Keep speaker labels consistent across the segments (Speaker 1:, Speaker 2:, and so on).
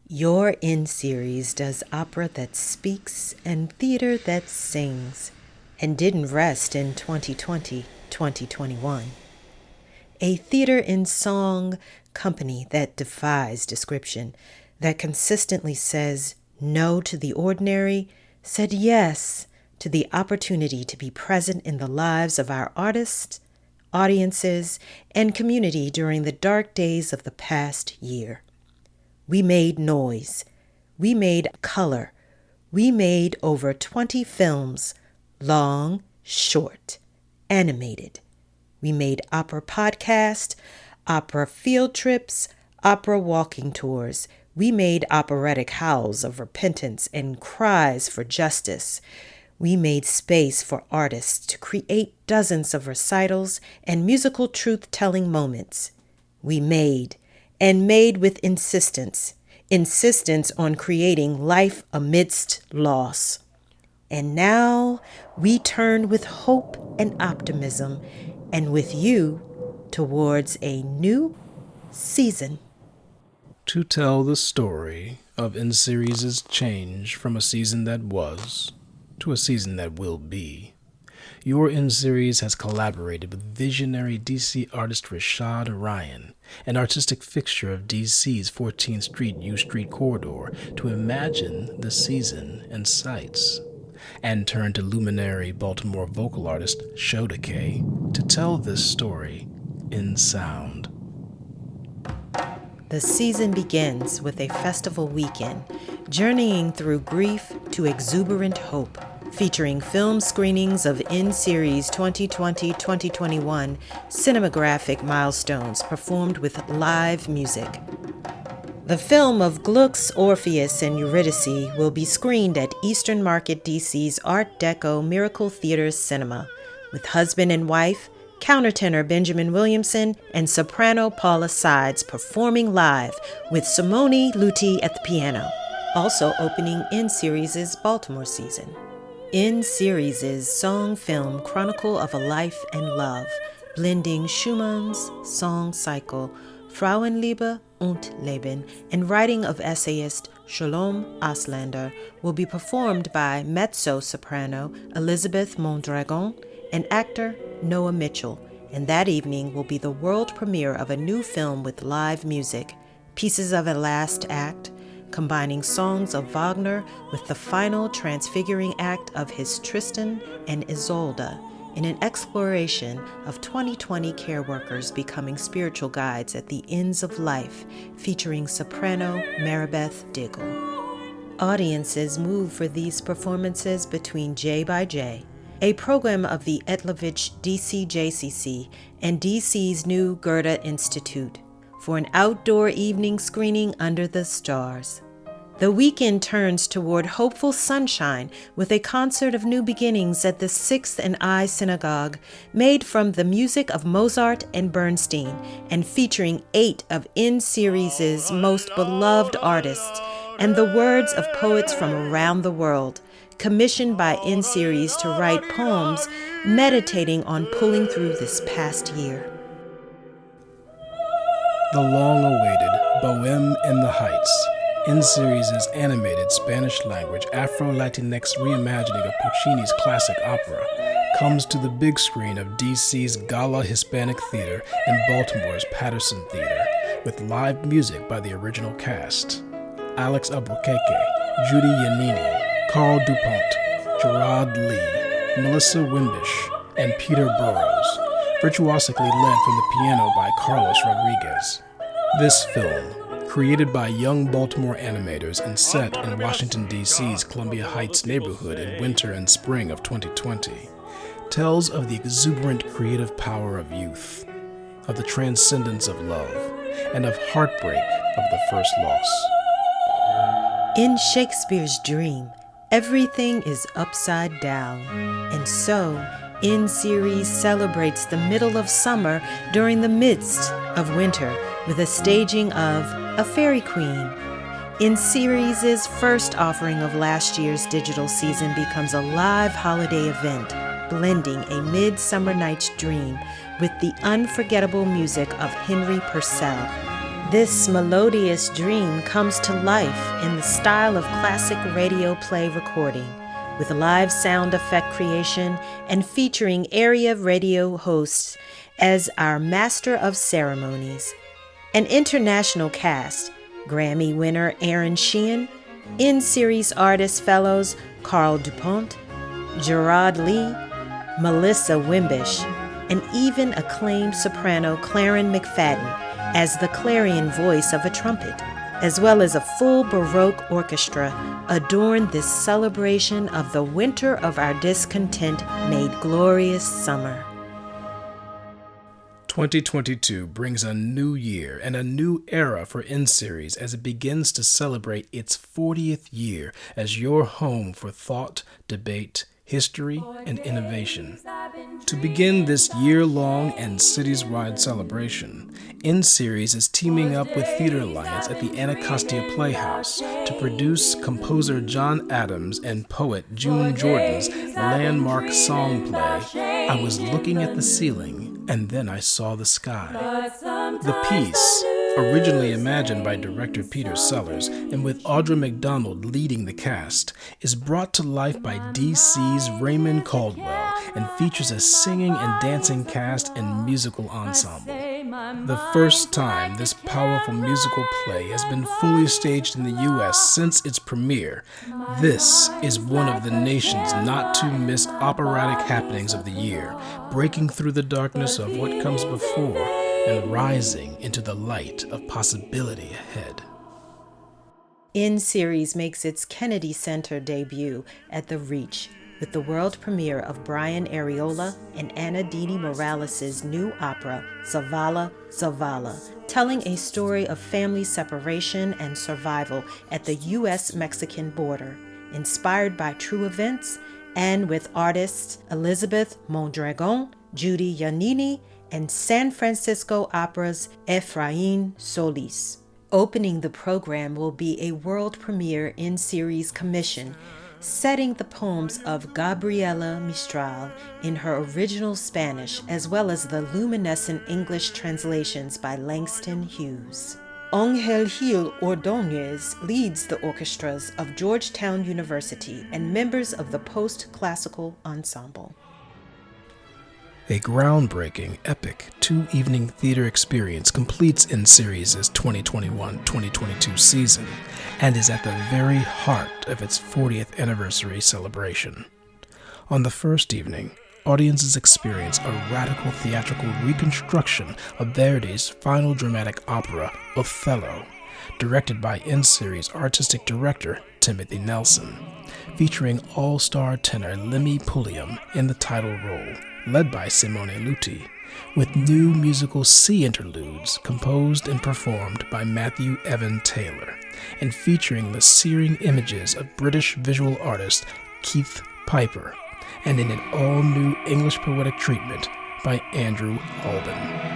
Speaker 1: Your in-series does opera that speaks and theater that sings, and didn't rest in 2020, 2021. A theater in song company that defies description, that consistently says no to the ordinary, said yes to the opportunity to be present in the lives of our artists, audiences, and community during the dark days of the past year. We made noise. We made color. We made over 20 films, long, short, animated. We made opera podcast, opera field trips, opera walking tours. We made operatic howls of repentance and cries for justice. We made space for artists to create dozens of recitals and musical truth-telling moments. We made, and made with insistence on creating life amidst loss. And now we turn with hope and optimism, and with you, towards a new season.
Speaker 2: To tell the story of In-Series' change from a season that was to a season that will be, your In-Series has collaborated with visionary DC artist Rashad Ryan, an artistic fixture of DC's 14th Street U Street corridor, to imagine the season and sights, and turn to luminary Baltimore vocal artist Shoda K to tell this story in sound.
Speaker 1: The season begins with a festival weekend, journeying through grief to exuberant hope, featuring film screenings of In-Series 2020-2021 cinematographic milestones performed with live music. The film of Gluck's Orpheus and Eurydice will be screened at Eastern Market DC's Art Deco Miracle Theater Cinema, with husband and wife, countertenor Benjamin Williamson, and soprano Paula Sides performing live with Simone Lutti at the piano, also opening In-Series' Baltimore season. In-Series' song-film chronicle of a life and love, blending Schumann's song cycle, Frauenliebe und Leben, and writing of essayist Shalom Auslander, will be performed by mezzo-soprano Elizabeth Mondragon and actor Noah Mitchell, and that evening will be the world premiere of a new film with live music, Pieces of a Last Act, combining songs of Wagner with the final transfiguring act of his Tristan and Isolde, in an exploration of 2020 care workers becoming spiritual guides at the ends of life, featuring soprano Maribeth Diggle. Audiences move for these performances between J by J, a program of the Etlovich DCJCC and DC's new Goethe Institute, for an outdoor evening screening under the stars. The weekend turns toward hopeful sunshine with a concert of new beginnings at the 6th and I Synagogue, made from the music of Mozart and Bernstein, and featuring 8 of In-Series' most beloved artists, and the words of poets from around the world, commissioned by In-Series to write poems meditating on pulling through this past year.
Speaker 2: The long-awaited Bohème in the Heights, In-Series' animated Spanish-language Afro-Latinx reimagining of Puccini's classic opera, comes to the big screen of DC's Gala Hispanic Theater and Baltimore's Patterson Theater, with live music by the original cast: Alex Albuquerque, Judy Yanini, Carl Dupont, Gerard Lee, Melissa Wimbish, and Peter Burrows, virtuosically led from the piano by Carlos Rodriguez. This film, created by young Baltimore animators and set in Washington, D.C.'s Columbia Heights neighborhood in winter and spring of 2020, tells of the exuberant creative power of youth, of the transcendence of love, and of heartbreak of the first loss.
Speaker 1: In Shakespeare's dream, everything is upside down, and so In-Series celebrates the middle of summer during the midst of winter with a staging of A Fairy Queen. In-Series' first offering of last year's digital season becomes a live holiday event, blending A Midsummer Night's Dream with the unforgettable music of Henry Purcell. This melodious dream comes to life in the style of classic radio play recording, with live sound effect creation and featuring area radio hosts as our master of ceremonies. An international cast: Grammy winner Aaron Sheehan, in-series artist fellows Carl Dupont, Gerard Lee, Melissa Wimbish, and even acclaimed soprano Claron McFadden as the clarion voice of a trumpet, as well as a full Baroque orchestra, adorn this celebration of the winter of our discontent made glorious summer.
Speaker 2: 2022 brings a new year and a new era for N-Series as it begins to celebrate its 40th year as your home for thought, debate, history, and innovation. To begin this year-long and cities-wide celebration, N-Series is teaming up with Theater Alliance at the Anacostia Playhouse to produce composer John Adams and poet June Jordan's landmark song play, I Was Looking at the Ceiling, and Then I Saw the Sky. The piece, originally imagined by director Peter Sellers and with Audra McDonald leading the cast, is brought to life by DC's Raymond Caldwell and features a singing and dancing cast and musical ensemble. The first time this powerful musical play has been fully staged in the U.S. since its premiere, this is one of the nation's not-to-miss operatic happenings of the year, breaking through the darkness of what comes before and rising into the light of possibility ahead.
Speaker 1: N-Series makes its Kennedy Center debut at the Reach with the world premiere of Brian Areola and Anna Didi Morales' new opera, Zavala, Zavala, telling a story of family separation and survival at the U.S.-Mexican border, inspired by true events, and with artists Elizabeth Mondragon, Judy Yanini, and San Francisco Opera's Efrain Solis. Opening the program will be a world premiere N-Series commission, setting the poems of Gabriela Mistral in her original Spanish, as well as the luminescent English translations by Langston Hughes. Ángel Gil Ordóñez leads the orchestras of Georgetown University and members of the post-classical ensemble.
Speaker 2: A groundbreaking, epic, two-evening theater experience completes N-Series' 2021-2022 season and is at the very heart of its 40th anniversary celebration. On the first evening, audiences experience a radical theatrical reconstruction of Verdi's final dramatic opera, Othello, directed by N-Series artistic director Timothy Nelson, featuring all-star tenor Lemmy Pulliam in the title role, led by Simone Lutti, with new musical sea interludes composed and performed by Matthew Evan Taylor, and featuring the searing images of British visual artist Keith Piper, and in an all-new English poetic treatment by Andrew Alban.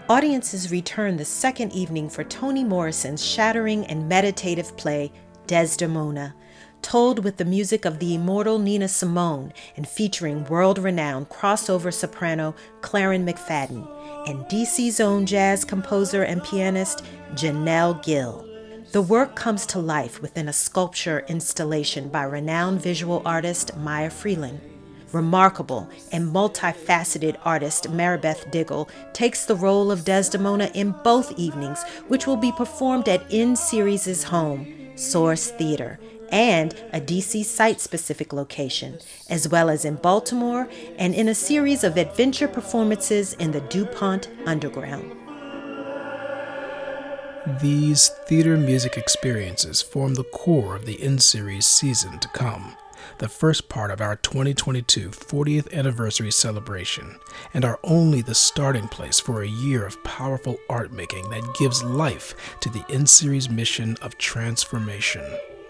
Speaker 1: Audiences return the second evening for Toni Morrison's shattering and meditative play, Desdemona, told with the music of the immortal Nina Simone and featuring world-renowned crossover soprano Claron McFadden and DC's own jazz composer and pianist Janelle Gill. The work comes to life within a sculpture installation by renowned visual artist Maya Freelon. Remarkable and multifaceted artist Maribeth Diggle takes the role of Desdemona in both evenings, which will be performed at N-Series' home, Source Theater, and a DC site-specific location, as well as in Baltimore and in a series of adventure performances in the Dupont Underground.
Speaker 2: These theater music experiences form the core of the N-Series season to come, the first part of our 2022 40th anniversary celebration, and are only the starting place for a year of powerful art making that gives life to the N-Series mission of transformation,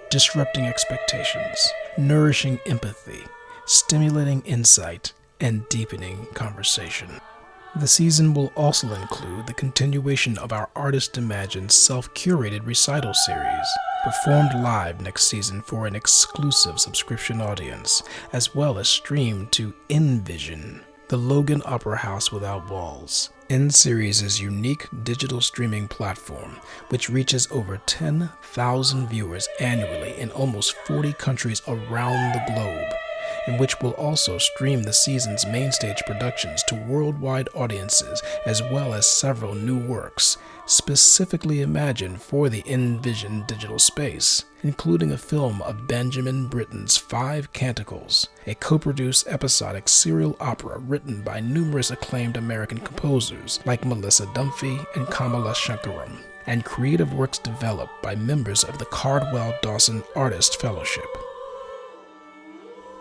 Speaker 2: disrupting expectations, nourishing empathy, stimulating insight, and deepening conversation. The season will also include the continuation of our Artist Imagined self-curated recital series, performed live next season for an exclusive subscription audience, as well as streamed to Envision, the Logan Opera House Without Walls, N-Series' unique digital streaming platform, which reaches over 10,000 viewers annually in almost 40 countries around the globe, and which will also stream the season's mainstage productions to worldwide audiences, as well as several new works, specifically imagined for the Envision digital space, including a film of Benjamin Britten's Five Canticles, a co-produced episodic serial opera written by numerous acclaimed American composers like Melissa Dunphy and Kamala Shankaram, and creative works developed by members of the Cardwell-Dawson Artist Fellowship.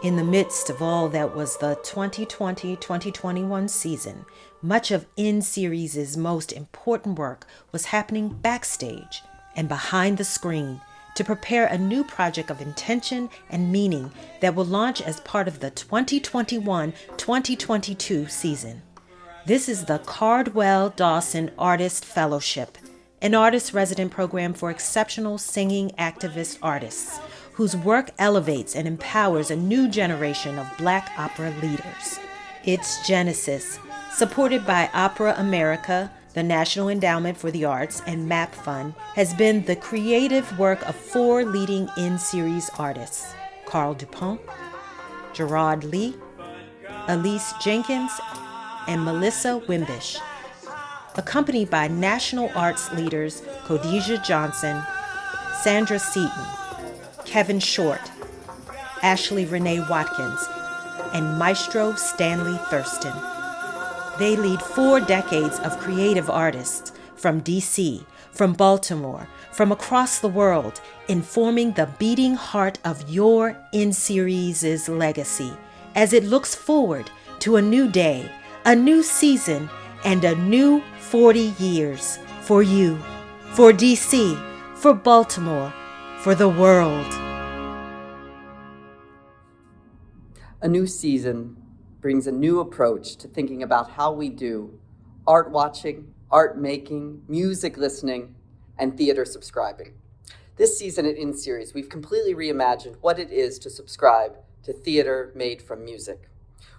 Speaker 1: In the midst of all that was the 2020-2021 season, much of N-Series' most important work was happening backstage and behind the screen to prepare a new project of intention and meaning that will launch as part of the 2021-2022 season. This is the Cardwell-Dawson Artist Fellowship, an artist resident program for exceptional singing activist artists whose work elevates and empowers a new generation of Black opera leaders. Its genesis, supported by Opera America, the National Endowment for the Arts, and MAP Fund, has been the creative work of 4 leading N-Series artists: Carl Dupont, Gerard Lee, Elise Jenkins, and Melissa Wimbish, accompanied by national arts leaders Khadijah Johnson, Sandra Seaton, Kevin Short, Ashley Renee Watkins, and Maestro Stanley Thurston. They lead 4 decades of creative artists from DC, from Baltimore, from across the world, informing the beating heart of your N-Series' legacy as it looks forward to a new day, a new season, and a new 40 years for you, for DC, for Baltimore, for the world.
Speaker 3: A new season brings a new approach to thinking about how we do art watching, art making, music listening, and theater subscribing. This season at N-Series, we've completely reimagined what it is to subscribe to theater made from music.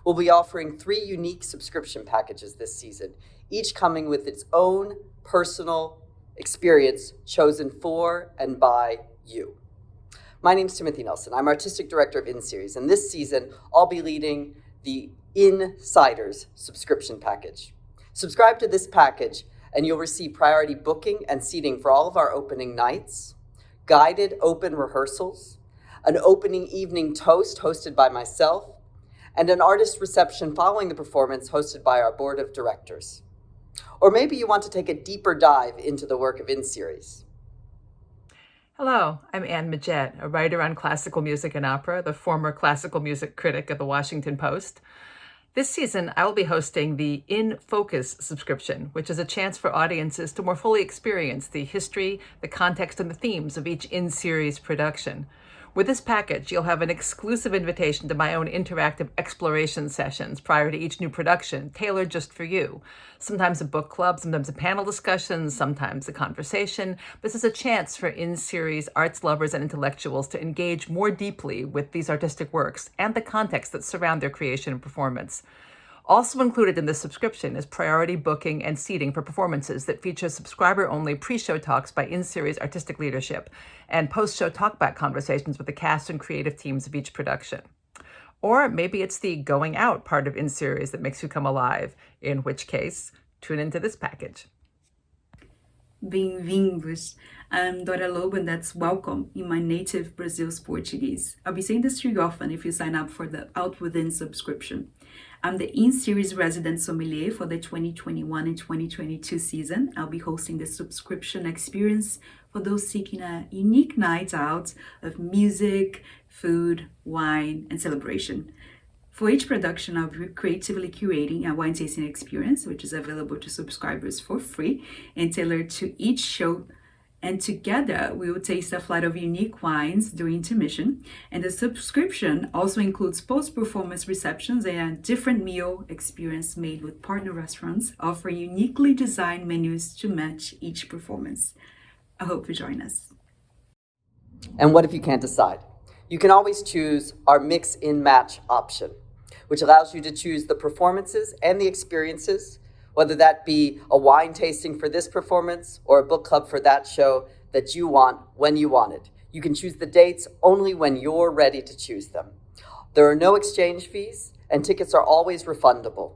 Speaker 3: We'll be offering 3 unique subscription packages this season, each coming with its own personal experience chosen for and by you. My name's Timothy Nelson. I'm Artistic Director of N-Series, and this season I'll be leading the Insiders subscription package. Subscribe to this package and you'll receive priority booking and seating for all of our opening nights, guided open rehearsals, an opening evening toast hosted by myself, and an artist reception following the performance hosted by our board of directors. Or maybe you want to take a deeper dive into the work of N-Series.
Speaker 4: Hello, I'm Anne Majette, a writer on classical music and opera, the former classical music critic of the Washington Post. This season, I will be hosting the In Focus subscription, which is a chance for audiences to more fully experience the history, the context, and the themes of each N-Series production. With this package, you'll have an exclusive invitation to my own interactive exploration sessions prior to each new production, tailored just for you. Sometimes a book club, sometimes a panel discussion, sometimes a conversation. This is a chance for N-Series arts lovers and intellectuals to engage more deeply with these artistic works and the context that surround their creation and performance. Also included in this subscription is priority booking and seating for performances that feature subscriber-only pre-show talks by N-Series artistic leadership and post-show talkback conversations with the cast and creative teams of each production. Or maybe it's the going out part of N-Series that makes you come alive, in which case, tune into this package.
Speaker 5: Bem-vindos. I'm Dora Lobo, and that's welcome in my native Brazil's Portuguese. I'll be saying this to you often if you sign up for the Out Within subscription. I'm the N-Series resident sommelier for the 2021 and 2022 season. I'll be hosting the subscription experience for those seeking a unique night out of music, food, wine, and celebration. For each production, I'll be creatively curating a wine tasting experience, which is available to subscribers for free and tailored to each show. And together, we will taste a flight of unique wines during intermission. And the subscription also includes post-performance receptions and a different meal experience made with partner restaurants, offering uniquely designed menus to match each performance. I hope you join us.
Speaker 3: And what if you can't decide? You can always choose our mix-in-match option, which allows you to choose the performances and the experiences Whether that be a wine tasting for this performance or a book club for that show that you want when you want it. You can choose the dates only when you're ready to choose them. There are no exchange fees, and tickets are always refundable.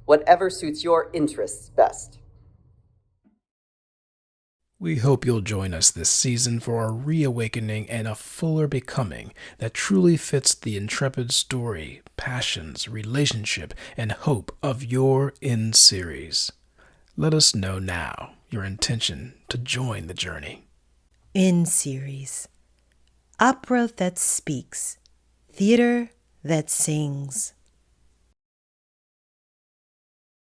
Speaker 3: Whatever suits your interests best.
Speaker 2: We hope you'll join us this season for a reawakening and a fuller becoming that truly fits the intrepid story, passions, relationship, and hope of your in-series. Let us know now your intention to join the journey.
Speaker 1: In-series. Opera that speaks. Theater that sings.